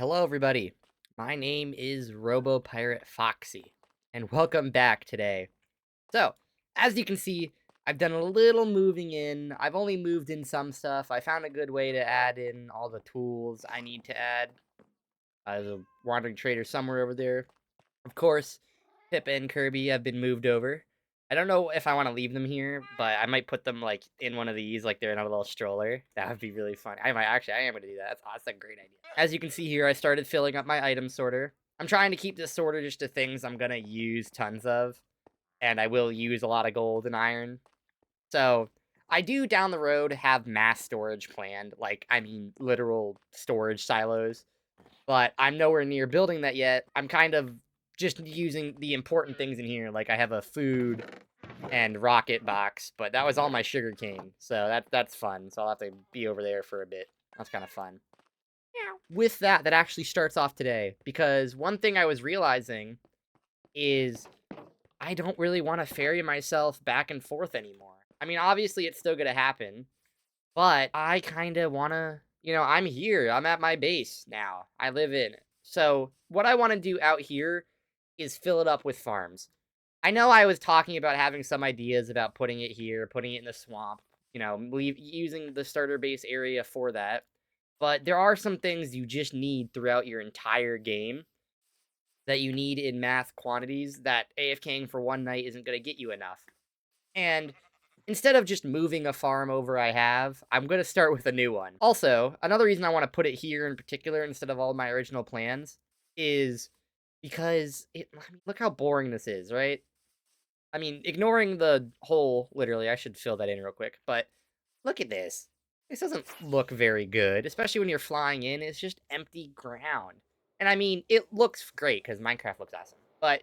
Hello, everybody. My name is Robo Pirate Foxy, and welcome back today. So, as you can see, I've done a little moving in. I've only moved in some stuff. I found a good way to add in all the tools I need to add. There's a wandering trader somewhere over there. Of course, Pip and Kirby have been moved over. I don't know if I want to leave them here, but I might put them like in one of these, like they're in a little stroller. That would be really fun. I am gonna do that. That's a great idea. As you can see here, I started filling up my item sorter. I'm trying to keep this sorter just to things I'm gonna use tons of, and I will use a lot of gold and iron. So I do down the road have mass storage planned, like I mean literal storage silos, but I'm nowhere near building that yet. I'm kind of just using the important things in here, like I have a food and rocket box, but that was all my sugar cane, so that's fun. So I'll have to be over there for a bit. That's kind of fun. With that actually starts off today, because one thing I was realizing is I don't really want to ferry myself back and forth anymore. I mean, obviously it's still gonna happen, but I kind of want to, I'm here. I'm at my base now. I live in it. So what I want to do out here is fill it up with farms. I know I was talking about having some ideas about putting it here, putting it in the swamp, using the starter base area for that. But there are some things you just need throughout your entire game that you need in math quantities that AFKing for one night isn't going to get you enough. And instead of just moving a farm over I'm going to start with a new one. Also, another reason I want to put it here in particular instead of all my original plans is because look how boring this is, right? I mean, ignoring the hole, literally, I should fill that in real quick, but look at this. This doesn't look very good, especially when you're flying in. It's just empty ground. And I mean, it looks great because Minecraft looks awesome. But,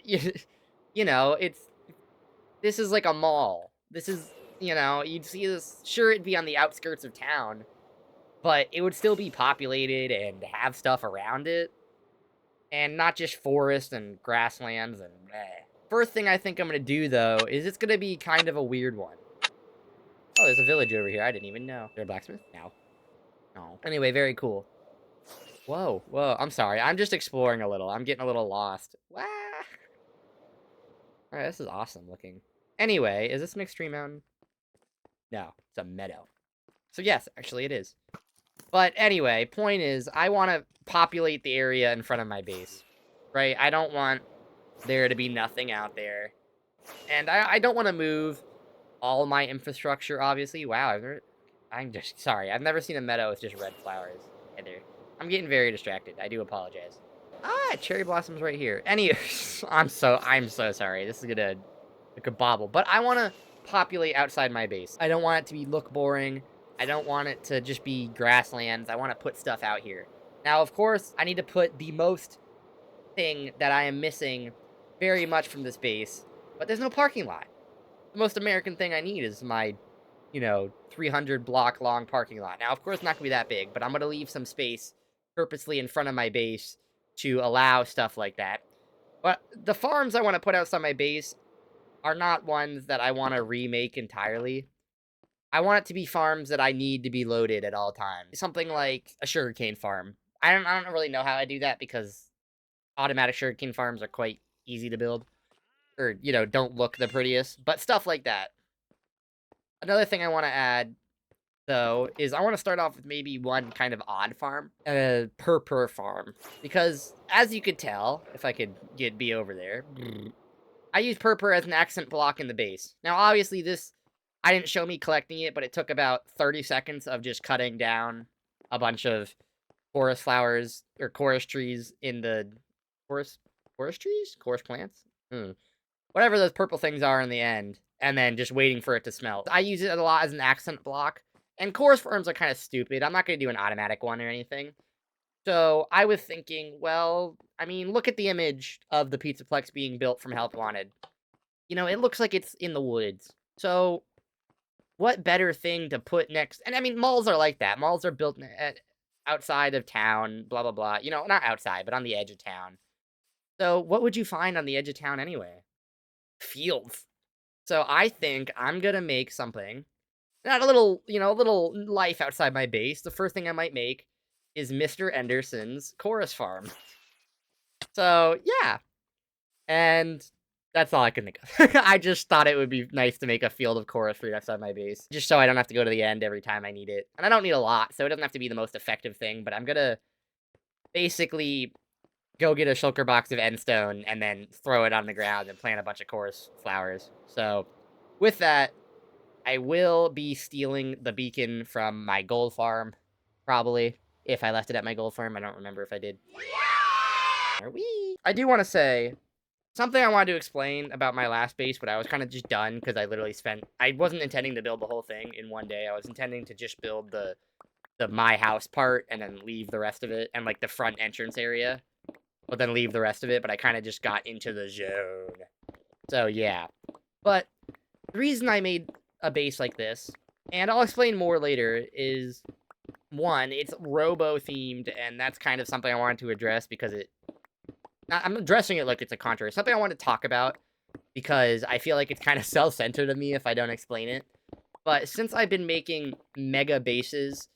this is like a mall. This is, you'd see this, sure, it'd be on the outskirts of town, but it would still be populated and have stuff around it. And not just forest and grasslands and bleh. First thing I think I'm going to do, though, is it's going to be kind of a weird one. Oh, there's a village over here. I didn't even know. Is there a blacksmith? No. No. Anyway, very cool. Whoa, whoa. I'm sorry. I'm just exploring a little. I'm getting a little lost. Wah! Alright, this is awesome looking. Anyway, is this an extreme mountain? No, it's a meadow. So yes, actually it is. But anyway, point is, I want to populate the area in front of my base. Right? I don't want there to be nothing out there. And I don't want to move all my infrastructure, obviously. Wow, I'm just sorry. I've never seen a meadow with just red flowers either. I'm getting very distracted. I do apologize. Ah, cherry blossoms right here. Anyways, I'm so sorry. This is gonna like a bobble. But I want to populate outside my base. I don't want it to look boring. I don't want it to just be grasslands. I want to put stuff out here. Now, of course, I need to put the most thing that I am missing very much from this base, but there's no parking lot. The most American thing I need is my, 300 block long parking lot. Now, of course, it's not gonna be that big, but I'm gonna leave some space purposely in front of my base to allow stuff like that. But the farms I want to put outside my base are not ones that I want to remake entirely. I want it to be farms that I need to be loaded at all times. Something like a sugarcane farm. I don't really know how I do that because automatic sugarcane farms are quite easy to build. Or, don't look the prettiest. But stuff like that. Another thing I want to add, though, is I want to start off with maybe one kind of odd farm. A purr farm. Because, as you could tell, if I could be over there, I use purr as an accent block in the base. Now, obviously, I didn't show me collecting it, but it took about 30 seconds of just cutting down a bunch of forest flowers, or chorus trees in the... Chorus trees? Chorus plants? Whatever those purple things are in the end, and then just waiting for it to smelt. I use it a lot as an accent block, and chorus forms are kind of stupid. I'm not going to do an automatic one or anything. So I was thinking, well, I mean, look at the image of the Pizzaplex being built from Help Wanted. It looks like it's in the woods. So what better thing to put next? And I mean, malls are like that. Malls are built outside of town, blah, blah, blah. Not outside, but on the edge of town. So what would you find on the edge of town anyway? Fields. So I think I'm gonna make something, not a little life outside my base. The first thing I might make is Mr. Enderson's chorus farm. So, yeah. And that's all I could think of. I just thought it would be nice to make a field of chorus right outside my base. Just so I don't have to go to the end every time I need it. And I don't need a lot, so it doesn't have to be the most effective thing, but I'm gonna basically go get a shulker box of endstone and then throw it on the ground and plant a bunch of chorus flowers. So, with that, I will be stealing the beacon from my gold farm, probably. If I left it at my gold farm, I don't remember if I did. I do want to say something I wanted to explain about my last base, but I was kind of just done because I literally I wasn't intending to build the whole thing in one day. I was intending to just build the my house part and then leave the rest of it, and like the front entrance area, but then leave the rest of it. But I kind of just got into the zone. So yeah. But the reason I made a base like this, and I'll explain more later, is one, it's robo themed, and that's kind of something I wanted to address because I'm addressing it like it's a controversy. Something I want to talk about because I feel like it's kind of self-centered of me if I don't explain it. But since I've been making mega bases,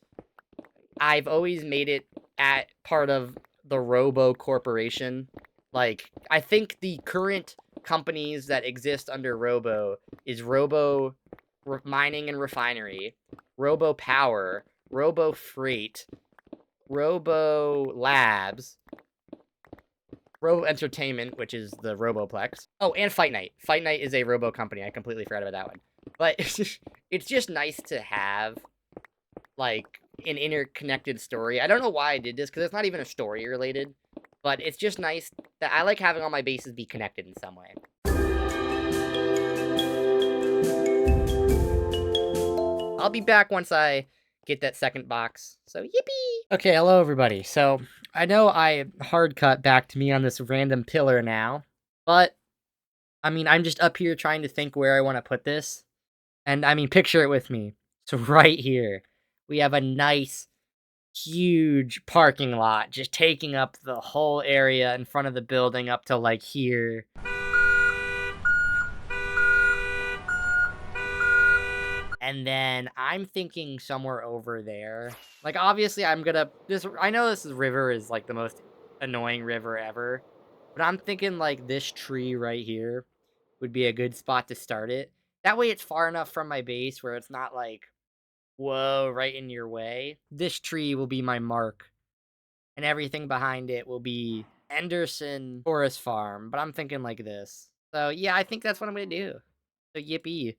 I've always made it at part of the Robo Corporation. Like, I think the current companies that exist under Robo is Robo Mining and Refinery, Robo Power, Robo Freight, Robo Labs, Robo Entertainment, which is the Roboplex. Oh, and Fight Night. Fight Night is a Robo company. I completely forgot about that one. But it's just nice to have, like, an interconnected story. I don't know why I did this, because it's not even a story related. But it's just nice that I like having all my bases be connected in some way. I'll be back once I get that second box. So, yippee! Okay, hello everybody. So, I know I hard cut back to me on this random pillar now, but, I mean, I'm just up here trying to think where I want to put this. And, I mean, picture it with me. So, right here, we have a nice, huge parking lot just taking up the whole area in front of the building up to, like, here. And then I'm thinking somewhere over there. Like, obviously, I know this river is, like, the most annoying river ever. But I'm thinking, like, this tree right here would be a good spot to start it. That way it's far enough from my base where it's not, like, whoa, right in your way. This tree will be my mark. And everything behind it will be Enderson Forest Farm. But I'm thinking like this. So, yeah, I think that's what I'm going to do. So, yippee.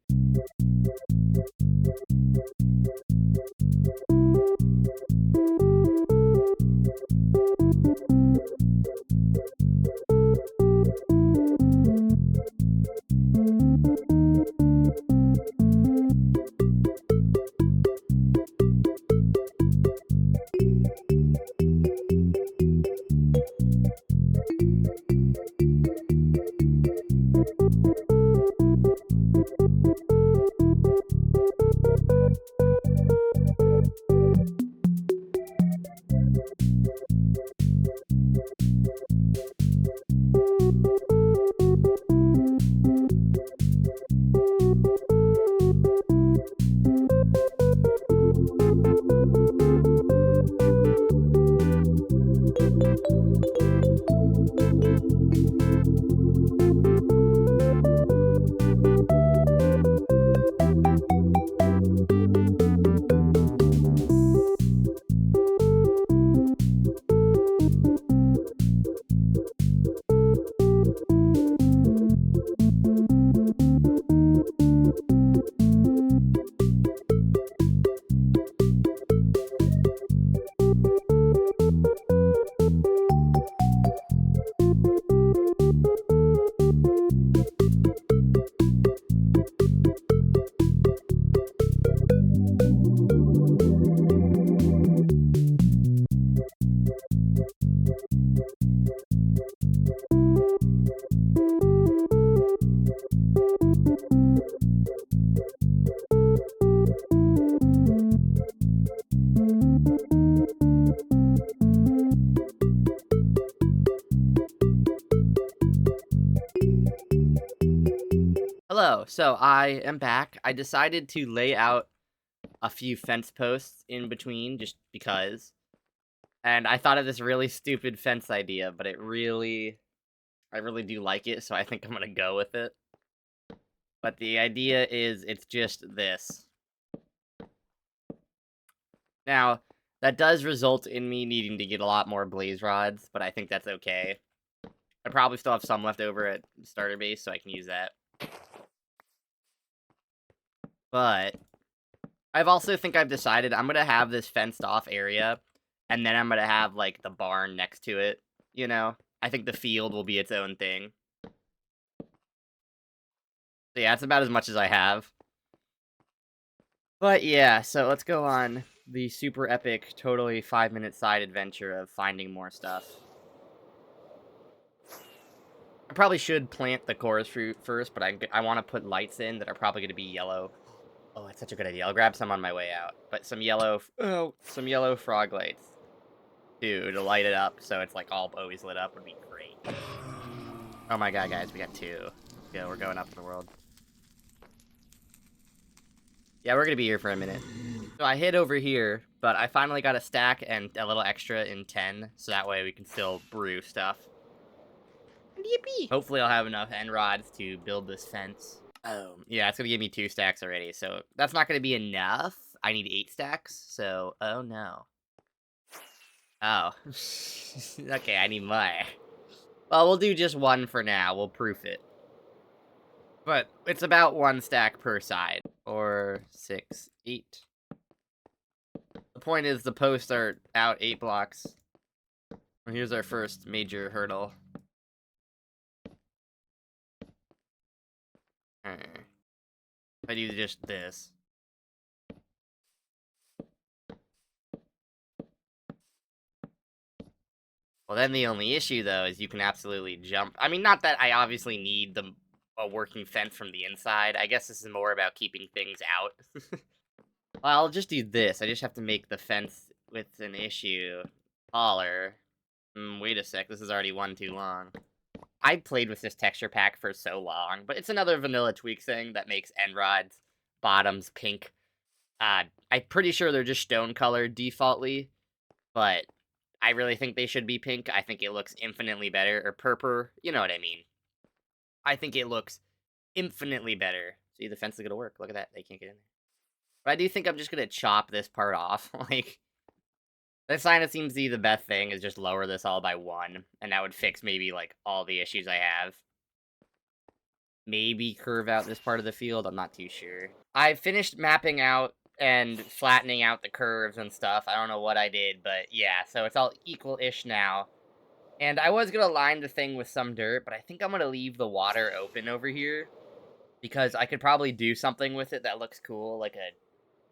Hello, so I am back. I decided to lay out a few fence posts in between just because. And I thought of this really stupid fence idea, but I really do like it, so I think I'm gonna go with it. But the idea is it's just this. Now, that does result in me needing to get a lot more blaze rods, but I think that's okay. I probably still have some left over at starter base, so I can use that. But I've also think I've decided I'm gonna have this fenced off area, and then I'm gonna have like the barn next to it. You know, I think the field will be its own thing. So yeah, that's about as much as I have. But yeah, so let's go on the super epic, totally 5-minute side adventure of finding more stuff. I probably should plant the chorus fruit first, but I want to put lights in that are probably going to be yellow. Oh, that's such a good idea. I'll grab some on my way out. But some yellow frog lights, too, to light it up so it's like all always lit up would be great. Oh my god, guys, we got 2. Yeah, we're going up in the world. Yeah, we're gonna be here for a minute. So I hid over here, but I finally got a stack and a little extra in 10, so that way we can still brew stuff. Yippee! Hopefully I'll have enough end rods to build this fence. Oh, yeah, it's gonna give me 2 stacks already, so that's not gonna be enough. I need 8 stacks, so, oh no. Oh. Okay, I need more. Well, we'll do just 1 for now, we'll proof it. But it's about 1 stack per side. 4, 6, 8. The point is the posts are out 8 blocks. Well, here's our first major hurdle. If I do just this. Well, then the only issue, though, is you can absolutely jump. I mean, not that I obviously need a working fence from the inside. I guess this is more about keeping things out. Well, I'll just do this. I just have to make the fence with an issue taller. Wait a sec. This is already one too long. I played with this texture pack for so long, but it's another vanilla tweak thing that makes end rods bottoms pink. I'm pretty sure they're just stone colored defaultly, but I really think they should be pink. I think it looks infinitely better, or purple, you know what I mean. I think it looks infinitely better. See, the fence is gonna work. Look at that, they can't get in there. But I do think I'm just gonna chop this part off. Like, this kind of seems to be the best thing, is just lower this all by 1, and that would fix maybe, like, all the issues I have. Maybe curve out this part of the field, I'm not too sure. I finished mapping out and flattening out the curves and stuff. I don't know what I did, but yeah, so it's all equal-ish now. And I was gonna line the thing with some dirt, but I think I'm gonna leave the water open over here, because I could probably do something with it that looks cool, like a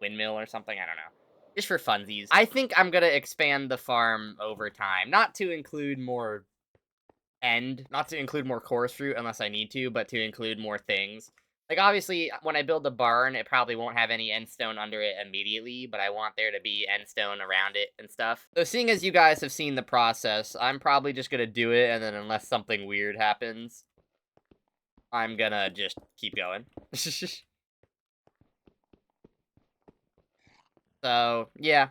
windmill or something, I don't know. Just for funsies. I think I'm gonna expand the farm over time, not to include more not to include more chorus fruit unless I need to, but to include more things. Like, obviously, when I build the barn, it probably won't have any end stone under it immediately, but I want there to be end stone around it and stuff. So seeing as you guys have seen the process, I'm probably just gonna do it, and then unless something weird happens, I'm gonna just keep going. So, yeah.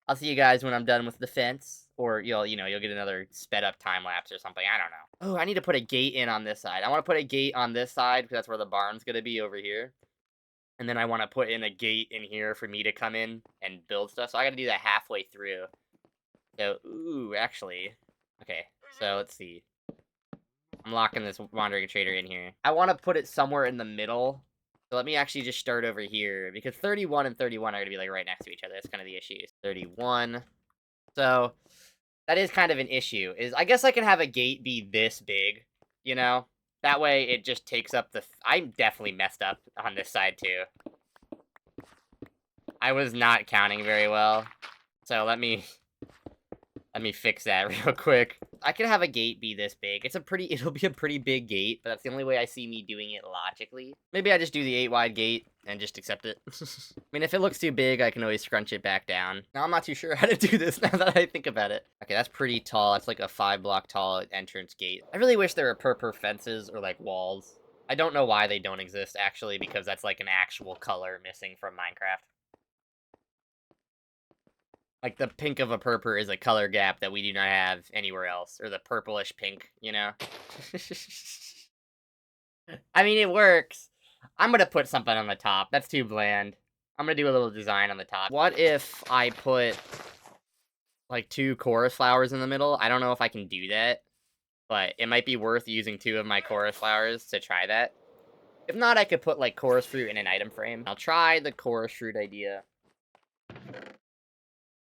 I'll see you guys when I'm done with the fence. Or you'll get another sped up time lapse or something. I don't know. Oh, I need to put a gate in on this side. I want to put a gate on this side because that's where the barn's going to be over here. And then I want to put in a gate in here for me to come in and build stuff. So I got to do that halfway through. So, ooh, actually. Okay, so let's see. I'm locking this wandering trader in here. I want to put it somewhere in the middle. So let me actually just start over here, because 31 and 31 are going to be like right next to each other. That's kind of the issue. 31. So that is kind of an issue. Is I guess I can have a gate be this big, you know? That way it just takes up the... I'm definitely messed up on this side too. I was not counting very well. So let me fix that real quick. I could have a gate be this big. It'll be a pretty big gate, but that's the only way I see me doing it logically. Maybe I just do the 8 wide gate and just accept it. I mean, if it looks too big, I can always scrunch it back down. Now, I'm not too sure how to do this now that I think about it. Okay, that's pretty tall. That's like a 5 block tall entrance gate. I really wish there were purple fences or like walls. I don't know why they don't exist, actually, because that's like an actual color missing from Minecraft. Like, the pink of a purpur is a color gap that we do not have anywhere else. Or the purplish pink, you know? I mean, it works. I'm gonna put something on the top. That's too bland. I'm gonna do a little design on the top. What if I put, like, 2 chorus flowers in the middle? I don't know if I can do that, but it might be worth using 2 of my chorus flowers to try that. If not, I could put, like, chorus fruit in an item frame. I'll try the chorus fruit idea.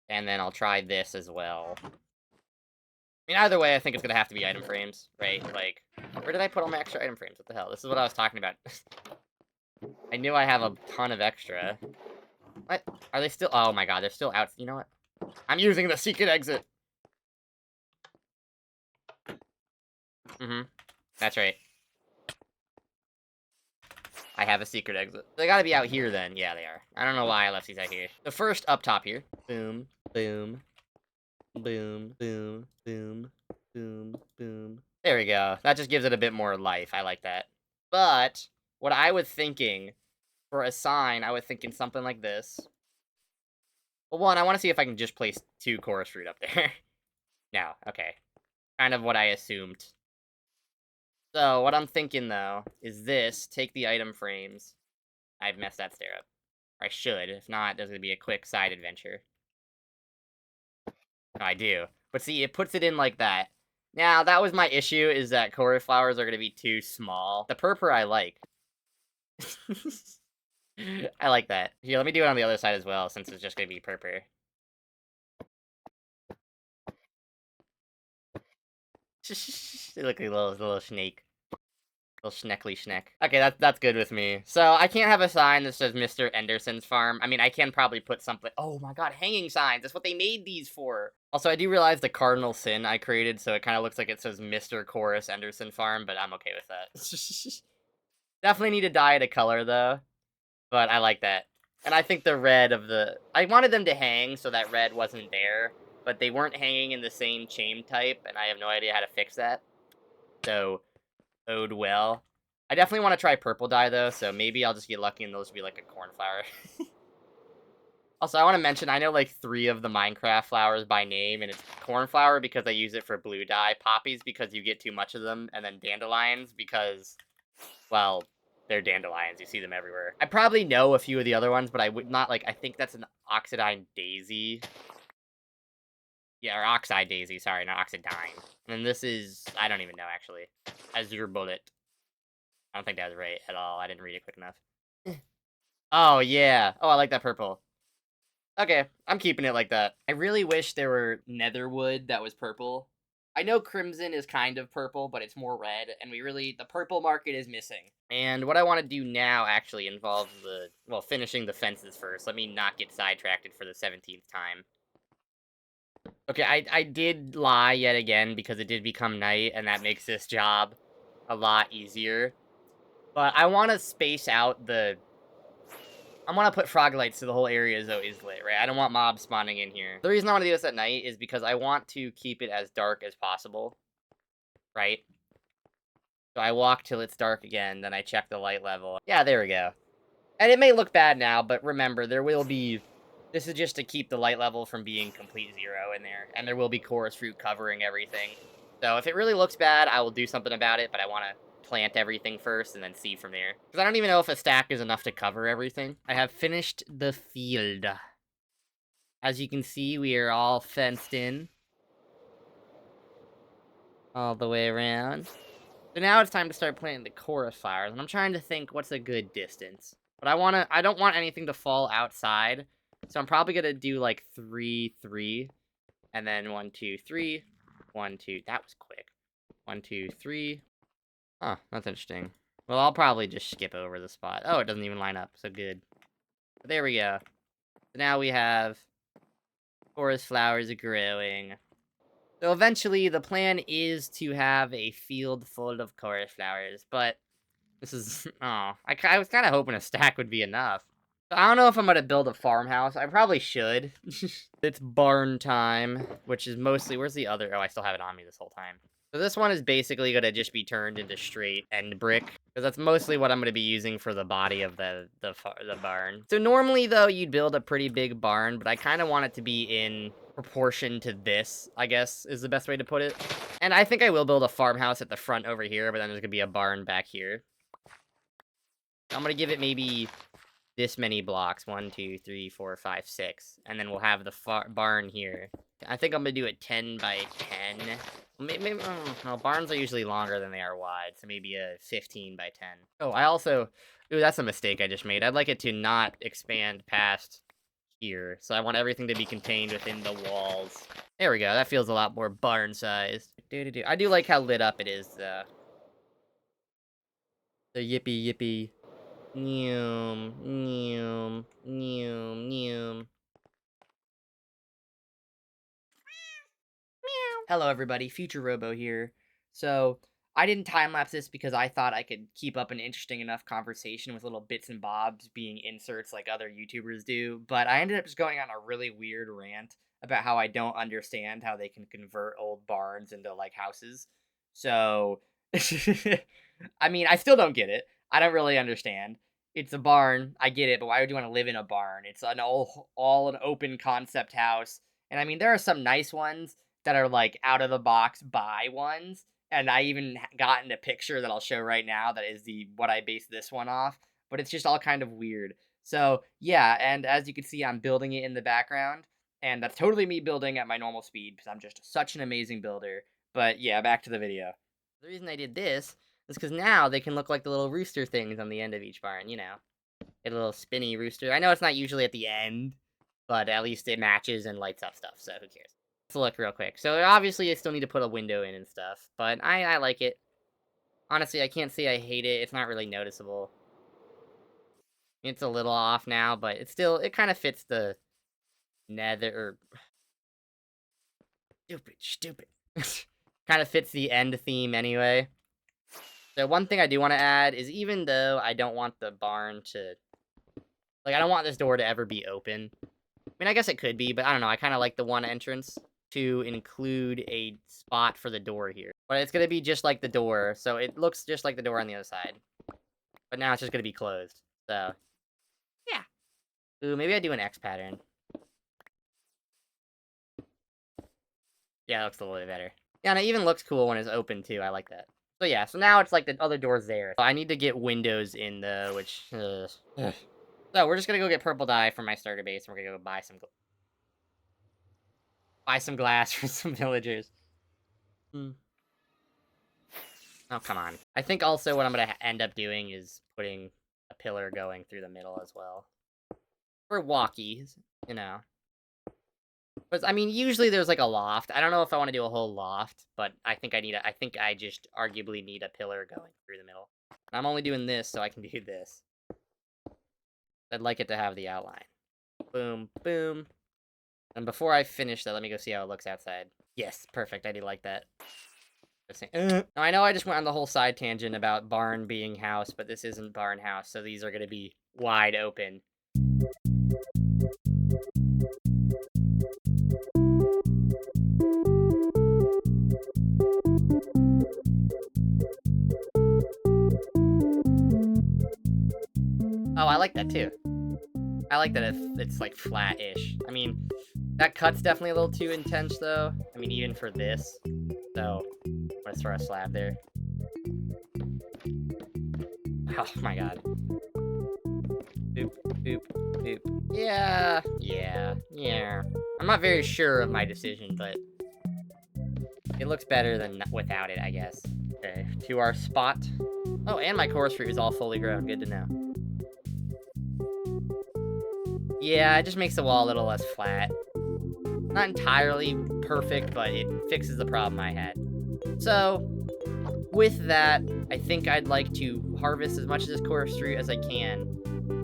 And then I'll try this as well. I mean, either way, I think it's gonna have to be item frames, right? Like, where did I put all my extra item frames? What the hell? This is what I was talking about. I knew I have a ton of extra. What? Are they still? Oh my god, they're still out. You know what? I'm using the secret exit. Mm-hmm. That's right. I have a secret exit. They gotta be out here then. Yeah, they are. I don't know why I left these out here. The first up top here. Boom, boom, boom, boom, boom, boom, boom. There we go. That just gives it a bit more life. I like that. But what I was thinking for a sign, I was thinking something like this. Well, one, I want to see if I can just place 2 chorus fruit up there. No, okay. Kind of what I assumed. So, what I'm thinking, though, is this. Take the item frames. I've messed that stair up. Or I should. If not, there's going to be a quick side adventure. No, I do. But see, it puts it in like that. Now, that was my issue, is that chorus flowers are going to be too small. The purpur I like. I like that. Here, let me do it on the other side as well, since it's just going to be purpur. They look like a little snake. Little schneckly schneck. Okay, that's good with me. So, I can't have a sign that says Mr.Enderson's farm. I mean, I can probably put something... Oh my god, hanging signs! That's what they made these for! Also, I do realize the cardinal sin I created, so it kind of looks like it says Mr. Chorus Enderson farm, but I'm okay with that. Definitely need to dye it a color, though. But I like that. And I think the red of the... I wanted them to hang so that red wasn't there, but they weren't hanging in the same chain type, and I have no idea how to fix that. So... ode well. I definitely want to try purple dye, though, so maybe I'll just get lucky and those will be like a cornflower. Also, I want to mention, I know like 3 of the Minecraft flowers by name, and it's cornflower because I use it for blue dye, poppies because you get too much of them, and then dandelions because, well, they're dandelions. You see them everywhere. I probably know a few of the other ones, but I would not, like, I think that's an oxidine daisy. Yeah, or oxide daisy, sorry, not oxidine. And then this is, I don't even know, actually. Azure bullet. I don't think that was right at all. I didn't read it quick enough. Oh, yeah. Oh, I like that purple. Okay, I'm keeping it like that. I really wish there were netherwood that was purple. I know crimson is kind of purple, but it's more red, and the purple market is missing. And what I want to do now actually involves finishing the fences first. Let me not get sidetracked for the 17th time. Okay, I did lie yet again because it did become night, and that makes this job a lot easier. But I want to space out I want to put frog lights so the whole area is always lit, right? I don't want mobs spawning in here. The reason I want to do this at night is because I want to keep it as dark as possible, right? So I walk till it's dark again, then I check the light level. Yeah, there we go. And it may look bad now, but remember, there will be... This is just to keep the light level from being complete 0 in there. And there will be chorus fruit covering everything. So if it really looks bad, I will do something about it, but I want to plant everything first and then see from there. Because I don't even know if a stack is enough to cover everything. I have finished the field. As you can see, we are all fenced in. All the way around. So now it's time to start planting the chorus flowers, and I'm trying to think what's a good distance. But I don't want anything to fall outside, so I'm probably gonna do like 3, 3, and then 1, 2, 3, 1, 2. That was quick. 1, 2, 3. Huh, that's interesting. Well, I'll probably just skip over the spot. Oh, it doesn't even line up, so good. But there we go. So now we have chorus flowers growing. So eventually, the plan is to have a field full of chorus flowers, but this is... Oh, I was kind of hoping a stack would be enough. I don't know if I'm gonna build a farmhouse. I probably should. It's barn time, which is mostly... Where's the other? Oh, I still have it on me this whole time. So this one is basically gonna just be turned into straight end brick, because that's mostly what I'm gonna be using for the body of the barn. So normally, though, you'd build a pretty big barn, but I kind of want it to be in proportion to this, I guess, is the best way to put it. And I think I will build a farmhouse at the front over here, but then there's gonna be a barn back here. I'm gonna give it maybe this many blocks. 1, 2, 3, 4, 5, 6. And then we'll have the barn here. I think I'm gonna do it 10 by 10. Maybe, no, barns are usually longer than they are wide, so maybe a 15 by 10. Oh, I also... Ooh, that's a mistake I just made. I'd like it to not expand past here. So I want everything to be contained within the walls. There we go. That feels a lot more barn-sized. I do like how lit up it is, though. The yippee. Neum, neum, neum, neum. Hello, everybody. Future Robo here. So, I didn't time-lapse this because I thought I could keep up an interesting enough conversation with little bits and bobs being inserts like other YouTubers do, but I ended up just going on a really weird rant about how I don't understand how they can convert old barns into, like, houses. So, I mean, I still don't get it. I don't really understand. It's a barn. I get it, but why would you want to live in a barn? It's an all an open concept house. And I mean, there are some nice ones that are like out of the box buy ones. And I even gotten a picture that I'll show right now that is what I based this one off. But it's just all kind of weird. So yeah, and as you can see, I'm building it in the background. And that's totally me building at my normal speed because I'm just such an amazing builder. But yeah, back to the video. The reason I did this is because now they can look like the little rooster things on the end of each barn, you know. A little spinny rooster. I know it's not usually at the end, but at least it matches and lights up stuff, so who cares. Let's look real quick. So obviously I still need to put a window in and stuff, but I like it. Honestly, I can't say I hate it. It's not really noticeable. It's a little off now, but it kind of fits the nether, stupid. Kind of fits the end theme anyway. So one thing I do want to add is even though I don't want the barn to... Like, I don't want this door to ever be open. I mean, I guess it could be, but I don't know. I kind of like the one entrance to include a spot for the door here. But it's going to be just like the door, so it looks just like the door on the other side. But now it's just going to be closed, so... Yeah. Ooh, maybe I do an X pattern. Yeah, that looks a little bit better. Yeah, and it even looks cool when it's open, too. I like that. So yeah, so now it's like the other door's there. So I need to get windows in, though, which... So we're just gonna go get purple dye from my starter base, and we're gonna go buy some glass from some villagers. Oh, come on. I think also what I'm gonna end up doing is putting a pillar going through the middle as well. For walkies, you know. But, I mean, usually there's, like, a loft. I don't know if I want to do a whole loft, but I think I just arguably need a pillar going through the middle. And I'm only doing this so I can do this. I'd like it to have the outline. Boom, boom. And before I finish that, let me go see how it looks outside. Yes, perfect. I do like that. Now, I know I just went on the whole side tangent about barn being house, but this isn't barn house, so these are going to be wide open. Oh, I like that too. I like that it's like flat-ish. I mean, that cut's definitely a little too intense though. I mean, even for this. So, let's throw a slab there. Oh my god. Boop, boop, boop. Yeah. I'm not very sure of my decision, but it looks better than without it, I guess. Okay, to our spot. Oh, and my chorus fruit is all fully grown. Good to know. Yeah, it just makes the wall a little less flat. Not entirely perfect, but it fixes the problem I had. So, with that, I think I'd like to harvest as much of this chorus fruit as I can,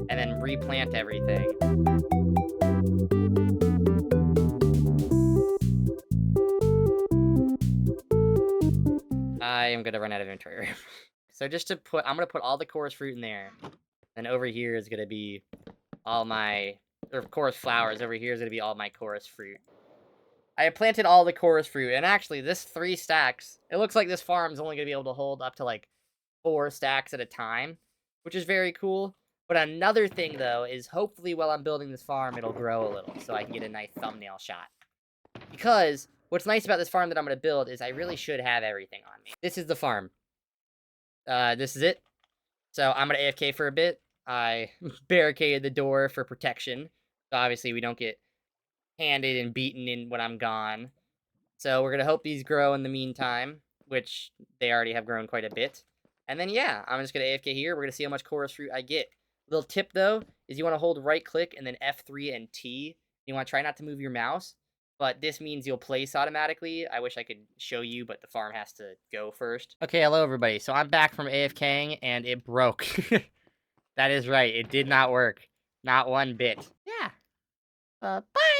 and then replant everything. I am gonna run out of inventory room. So just to I'm gonna put all the chorus fruit in there. Then over here is gonna be all my, or chorus flowers. Over here is going to be all my chorus fruit. I have planted all the chorus fruit, and actually, this 3 stacks, it looks like this farm's only going to be able to hold up to, like, 4 stacks at a time, which is very cool. But another thing, though, is hopefully while I'm building this farm, it'll grow a little, so I can get a nice thumbnail shot. Because what's nice about this farm that I'm going to build is I really should have everything on me. This is the farm. This is it. So I'm going to AFK for a bit. I barricaded the door for protection. So obviously we don't get handed and beaten in when I'm gone. So we're going to hope these grow in the meantime, which they already have grown quite a bit. And then, yeah, I'm just going to AFK here. We're going to see how much chorus fruit I get. Little tip, though, is you want to hold right-click and then F3 and T. You want to try not to move your mouse, but this means you'll place automatically. I wish I could show you, but the farm has to go first. Okay, hello, everybody. So I'm back from AFKing, and it broke. That is right. It did not work. Not one bit. Yeah. Bye.